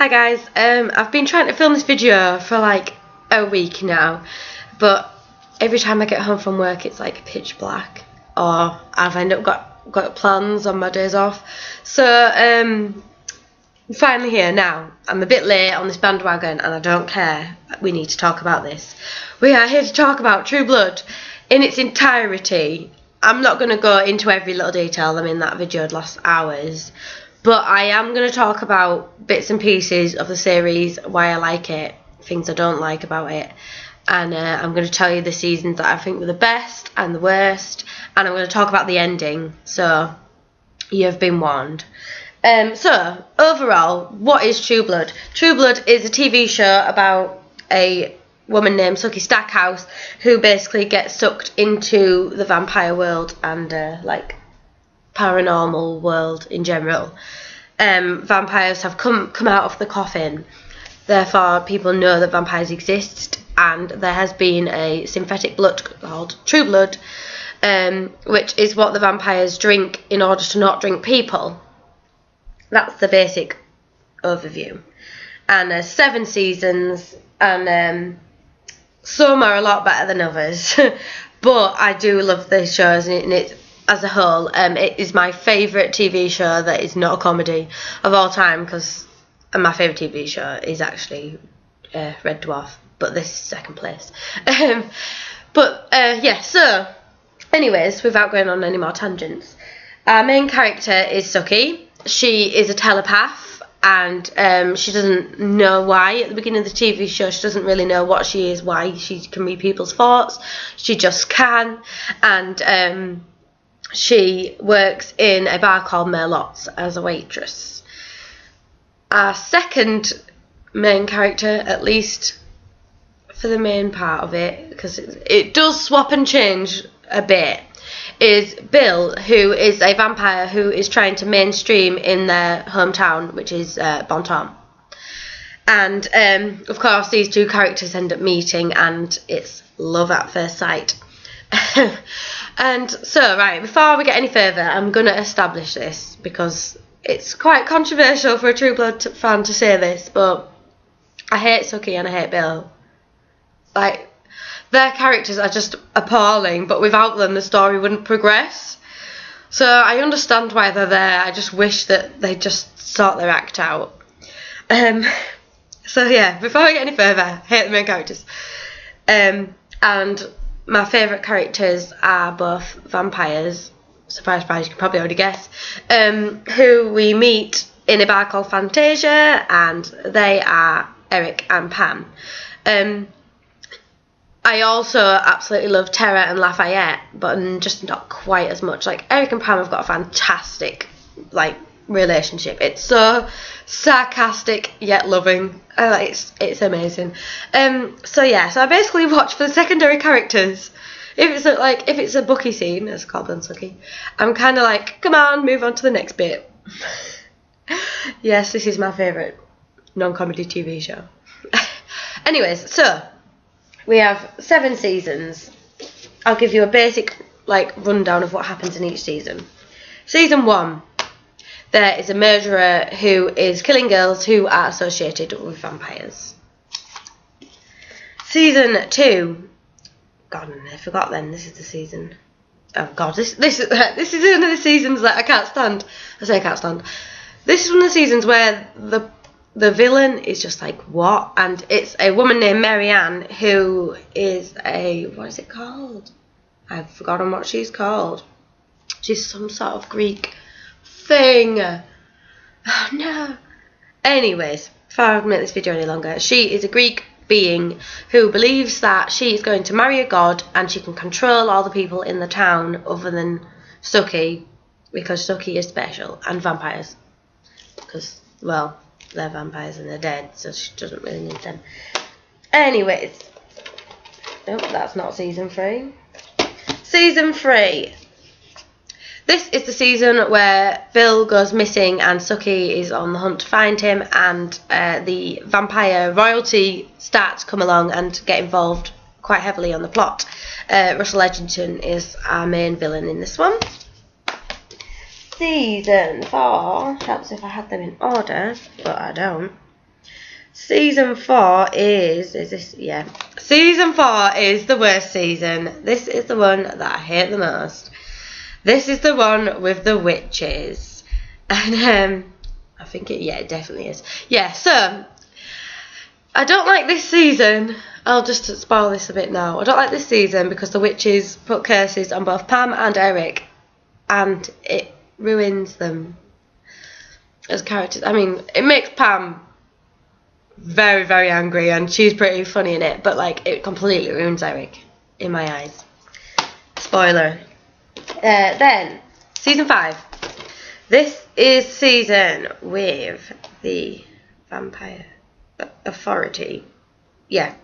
Hi guys, I've been trying to film this video for like a week now, but every time I get home from work it's like pitch black, or I've ended up got plans on my days off. So I'm finally here now. I'm a bit late on this bandwagon and I don't care. We need to talk about this. We are here to talk about True Blood in its entirety. I'm not going to go into every little detail. I mean, that video would last hours. But I am going to talk about bits and pieces of the series, why I like it, things I don't like about it. And I'm going to tell you the seasons that I think were the best and the worst. And I'm going to talk about the ending. So, you've been warned. So, overall, what is True Blood? True Blood is a TV show about a woman named Sookie Stackhouse who basically gets sucked into the vampire world and, paranormal world in general. Vampires have come out of the coffin, therefore people know that vampires exist, and there has been a synthetic blood called True Blood, which is what the vampires drink in order to not drink people. That's the basic overview. And there's 7 seasons, and some are a lot better than others. But I do love the shows, and it's, as a whole, it is my favourite TV show that is not a comedy of all time, because my favourite TV show is actually Red Dwarf, but this is second place. So anyways, without going on any more tangents, our main character is Sookie. She is a telepath, and she doesn't know why at the beginning of the TV show. She doesn't really know what she is, why she can read people's thoughts. She just can, and she works in a bar called Merlot's as a waitress. Our second main character, at least for the main part of it, because it does swap and change a bit, is Bill, who is a vampire who is trying to mainstream in their hometown, which is Bonton. And of course these two characters end up meeting, and it's love at first sight. And so, right, before we get any further, I'm going to establish this, because it's quite controversial for a True Blood fan to say this, but I hate Sookie and I hate Bill. Like, their characters are just appalling, but without them the story wouldn't progress. So I understand why they're there. I just wish that they just sort their act out. So yeah, before we get any further, I hate the main characters. And my favourite characters are both vampires, surprise, surprise, you can probably already guess, who we meet in a bar called Fantasia, and they are Eric and Pam. I also absolutely love Tara and Lafayette, but just not quite as much. Like, Eric and Pam have got a fantastic, relationship. It's so sarcastic yet loving. It's amazing. So I basically watch for the secondary characters. If it's a bookie scene, as called on Sookie, I'm kind of like, come on, move on to the next bit. Yes, this is my favourite non-comedy TV show. Anyways, so we have 7 seasons. I'll give you a basic rundown of what happens in each season. Season 1. There is a murderer who is killing girls who are associated with vampires. Season 2. God, I forgot then. This is the season. Oh God, this is one of the seasons that I can't stand. I say I can't stand. This is one of the seasons where the villain is just like, what? And it's a woman named Marianne who is what is it called? I've forgotten what she's called. She's some sort of Greek thing. Oh no. Anyways, before I make this video any longer, she is a Greek being who believes that she is going to marry a god and she can control all the people in the town other than Sookie, because Sookie is special, and vampires, because, well, they're vampires and they're dead, so she doesn't really need them. Anyways, nope, that's not season 3. Season 3. This is the season where Bill goes missing and Sookie is on the hunt to find him, and the vampire royalty start to come along and get involved quite heavily on the plot. Russell Edgington is our main villain in this one. Season 4, helps if I had them in order, but I don't. Season 4 is this, yeah. Season 4 is the worst season. This is the one that I hate the most. This is the one with the witches. And I think it definitely is. Yeah, so I don't like this season. I'll just spoil this a bit now. I don't like this season because the witches put curses on both Pam and Eric, and it ruins them as characters. I mean, it makes Pam very, very angry, and she's pretty funny in it, but like it completely ruins Eric in my eyes. Spoiler. Then season 5. This is season with the Vampire Authority. Yeah,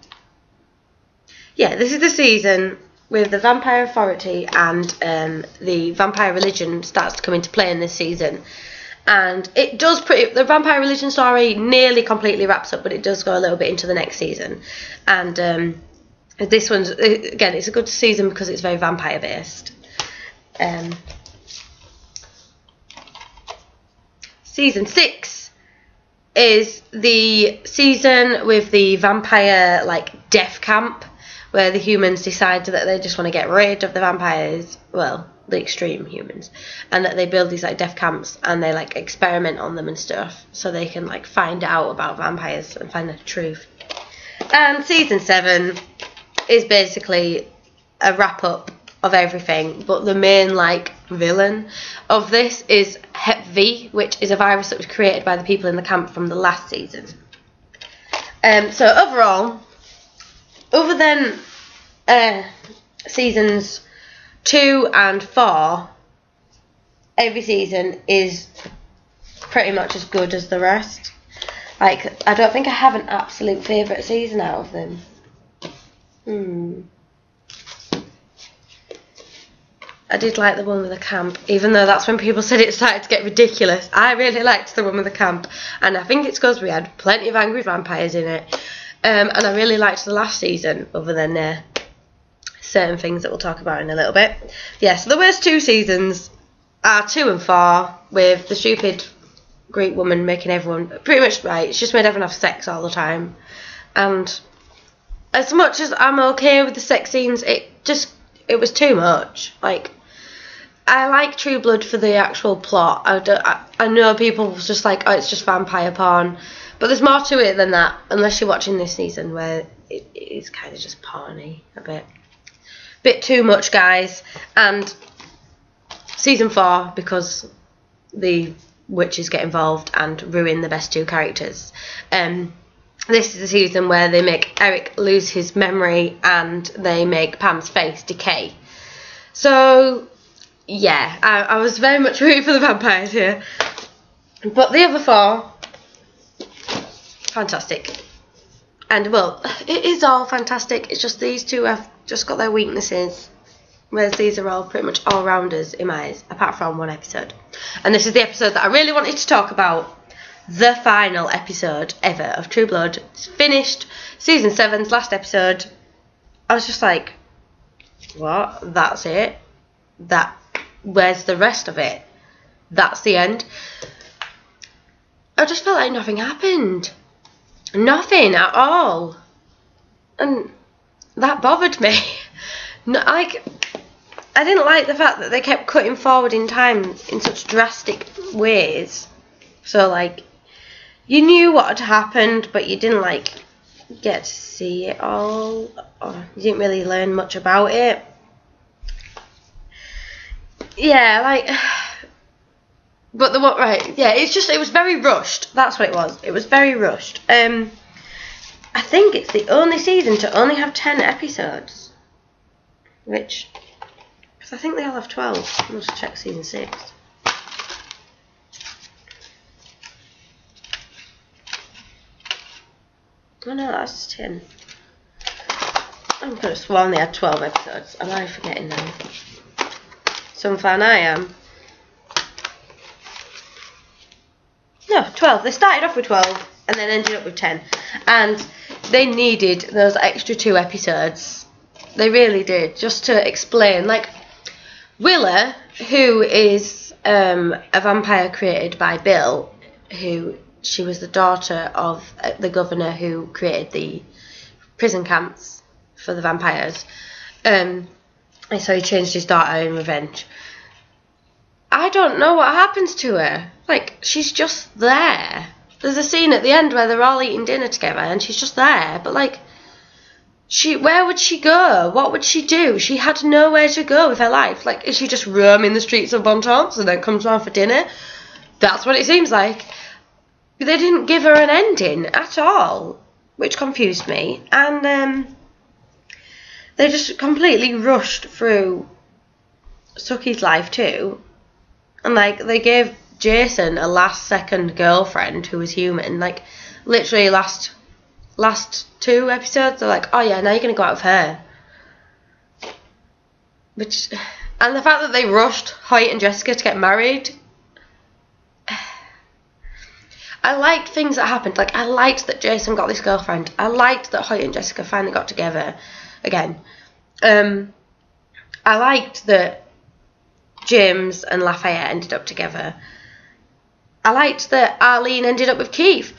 this is the season with the Vampire Authority, and the vampire religion starts to come into play in this season. And it does the vampire religion story nearly completely wraps up, but it does go a little bit into the next season. And this one's, again, it's a good season because it's very vampire based. Season 6 is the season with the vampire like death camp, where the humans decide that they just want to get rid of the vampires, well, the extreme humans, and that they build these like death camps and they like experiment on them and stuff so they can like find out about vampires and find the truth. And season 7 is basically a wrap up of everything, but the main like villain of this is Hep V, which is a virus that was created by the people in the camp from the last season. So overall, other than seasons 2 and 4, every season is pretty much as good as the rest. Like, I don't think I have an absolute favourite season out of them. I did like the one with the camp, even though that's when people said it started to get ridiculous. I really liked the one with the camp, and I think it's because we had plenty of angry vampires in it. And I really liked the last season, other than certain things that we'll talk about in a little bit. Yeah, so the worst 2 seasons are 2 and 4, with the stupid Greek woman making everyone, pretty much, right, it's just made everyone have sex all the time. And as much as I'm okay with the sex scenes, it was too much. Like, I like True Blood for the actual plot. I know people was just like, oh, it's just vampire porn, but there's more to it than that, unless you're watching this season where it is kind of just porny a bit too much, guys. And season 4, because the witches get involved and ruin the best 2 characters. This is the season where they make Eric lose his memory and they make Pam's face decay. So yeah, I was very much rooting for the vampires here, but the other 4, fantastic. And well, it is all fantastic, it's just these 2 have just got their weaknesses, whereas these are all pretty much all-rounders in my eyes, apart from one episode. And this is the episode that I really wanted to talk about, the final episode ever of True Blood. It's finished, season 7's last episode. I was just like, what? That's it? Where's the rest of it? That's the end? I just felt like nothing happened. Nothing at all. And that bothered me. I didn't like the fact that they kept cutting forward in time in such drastic ways. So, like, you knew what had happened, but you didn't, like, get to see it all. Or you didn't really learn much about it. Yeah, like... But the what? Right? Yeah, it was very rushed. That's what it was. It was very rushed. I think it's the only season to only have 10 episodes, because I think they all have 12. I'll just check season 6. Oh no, that's 10. I could have sworn they had 12 episodes. Am I forgetting now? Some fan I am. No, 12. They started off with 12 and then ended up with 10. And they needed those extra 2 episodes. They really did. Just to explain. Like, Willa, who is a vampire created by Bill, who she was the daughter of the governor who created the prison camps for the vampires. And so he changed his daughter in revenge. I don't know what happens to her. Like, she's just there. There's a scene at the end where they're all eating dinner together and she's just there. But, like, where would she go? What would she do? She had nowhere to go with her life. Like, is she just roaming the streets of Bontemps and then comes round for dinner? That's what it seems like. They didn't give her an ending at all, which confused me. And they just completely rushed through Suki's life too. And, like, they gave Jason a last-second girlfriend who was human. Like, literally last 2 episodes, they're like, oh yeah, now you're going to go out with her. And the fact that they rushed Hoyt and Jessica to get married. I liked things that happened. Like, I liked that Jason got this girlfriend. I liked that Hoyt and Jessica finally got together again. I liked that James and Lafayette ended up together. I liked that Arlene ended up with Keith.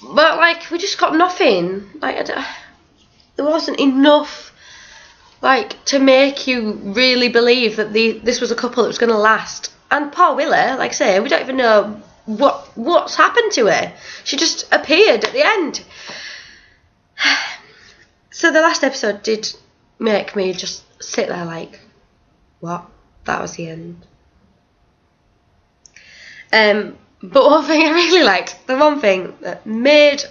But, like, we just got nothing. Like, there wasn't enough, like, to make you really believe that this was a couple that was going to last. And poor Willa, like I say, we don't even know what's happened to her. She just appeared at the end. So the last episode did make me just sit there like, what? That was the end. But one thing I really liked, the one thing that made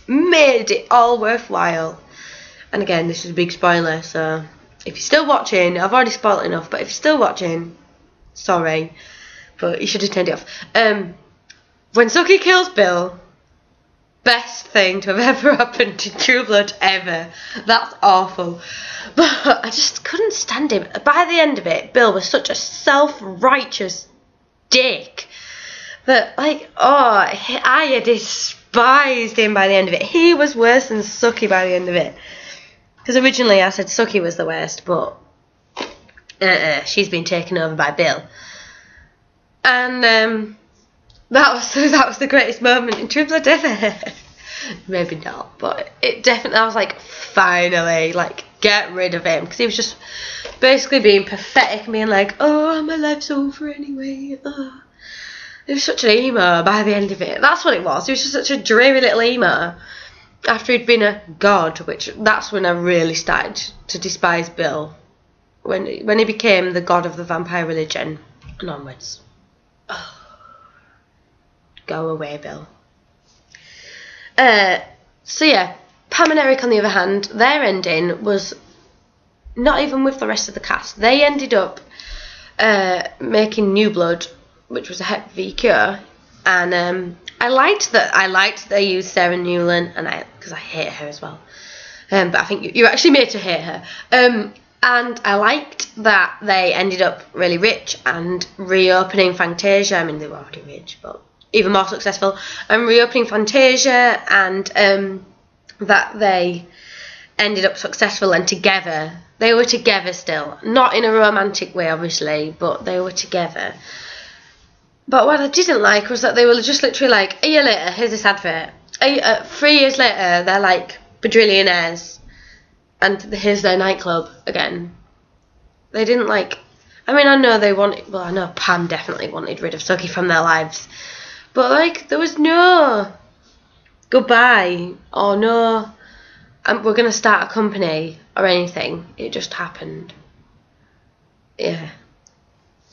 it all worthwhile, and again, this is a big spoiler, so if you're still watching, I've already spoiled enough, but if you're still watching, sorry, but you should have turned it off. When Suki kills Bill, best thing to have ever happened to True Blood ever. That's awful. But I just couldn't stand him. By the end of it, Bill was such a self-righteous dick that, like, I despised him by the end of it. He was worse than Suki by the end of it. Because originally I said Suki was the worst, but she's been taken over by Bill. And that was the greatest moment in True Blood ever. Maybe not, but it definitely, I was like, finally, like, get rid of him. Because he was just basically being pathetic, being like, oh, my life's over anyway. Oh. He was such an emo by the end of it. That's what it was. He was just such a dreary little emo. After he'd been a god, which that's when I really started to despise Bill. When he became the god of the vampire religion and onwards. Oh. Go away, Bill. So yeah, Pam and Eric on the other hand, their ending was not even with the rest of the cast. They ended up making New Blood, which was a Hep V cure, and I liked that they used Sarah Newland, and because I hate her as well. But I think you actually made to hate her. And I liked that they ended up really rich and reopening Fantasia. I mean, they were already rich, but even more successful, and reopening Fantasia, and that they ended up successful and together. They were together still, not in a romantic way, obviously, but they were together. But what I didn't like was that they were just literally like, a year later, here's this advert. 3 years later, they're like bajillionaires, and here's their nightclub again. They didn't like. I mean, I know Pam definitely wanted rid of Suki from their lives. But, like, there was no goodbye or no, we're going to start a company or anything. It just happened. Yeah.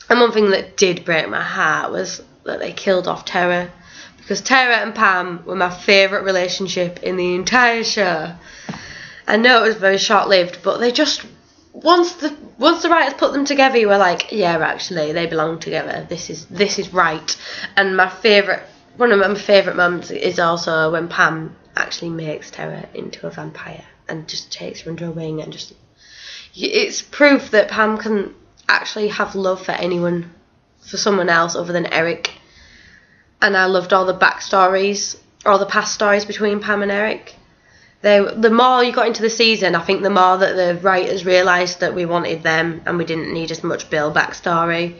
And one thing that did break my heart was that they killed off Tara. Because Tara and Pam were my favourite relationship in the entire show. I know it was very short-lived, but they just, once the writers put them together, you were like, yeah, actually, they belong together. This is right. And one of my favourite moments is also when Pam actually makes Tara into a vampire and just takes her under her wing, and just, it's proof that Pam can actually have love for someone else other than Eric. And I loved all the backstories, all the past stories between Pam and Eric. The more you got into the season, I think the more that the writers realised that we wanted them and we didn't need as much Bill backstory.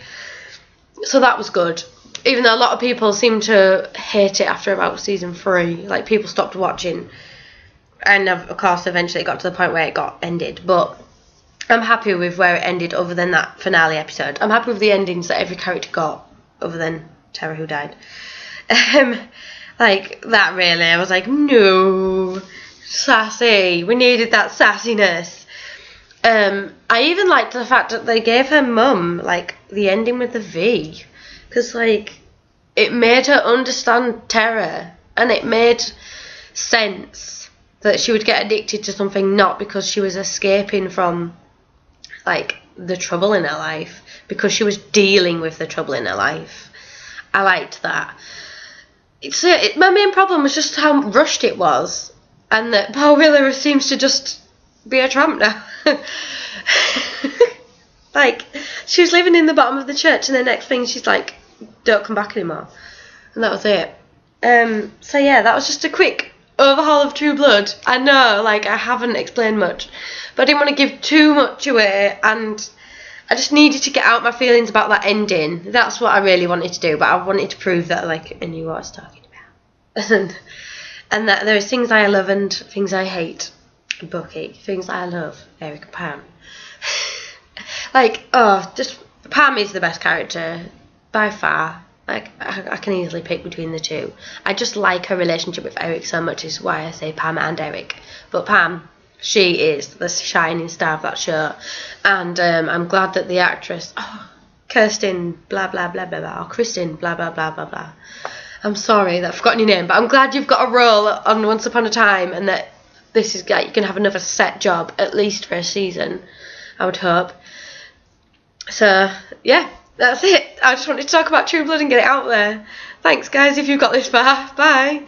So that was good. even though a lot of people seem to hate it after about season 3, like people stopped watching, and of course eventually it got to the point where it got ended. But I'm happy with where it ended, other than that finale episode. I'm happy with the endings that every character got, other than Tara, who died. Like that, really. I was like, no, sassy. We needed that sassiness. I even liked the fact that they gave her mum like the ending with the V, because like it made her understand terror, and it made sense that she would get addicted to something not because she was escaping from like the trouble in her life, because she was dealing with the trouble in her life. I liked that. My main problem was just how rushed it was, and that poor Willa seems to just be a tramp now. Like, she was living in the bottom of the church, and the next thing she's like, don't come back anymore. And that was it. So yeah, that was just a quick overhaul of True Blood. I know, like, I haven't explained much, but I didn't want to give too much away, and I just needed to get out my feelings about that ending. That's what I really wanted to do, but I wanted to prove that, like, I knew what I was talking about. And that there are things I love and things I hate. Bucky. Things I love. Eric and Pam. Like, just Pam is the best character by far. Like, I can easily pick between the two. I just like her relationship with Eric so much, is why I say Pam and Eric. But Pam, she is the shining star of that show. And I'm glad that the actress, Kirsten blah blah blah blah blah, or Kristen blah blah blah blah blah. I'm sorry that I've forgotten your name, but I'm glad you've got a role on Once Upon a Time, and that this is like you can have another set job at least for a season, I would hope. So yeah, that's it. I just wanted to talk about True Blood and get it out there. Thanks guys if you've got this far. Bye.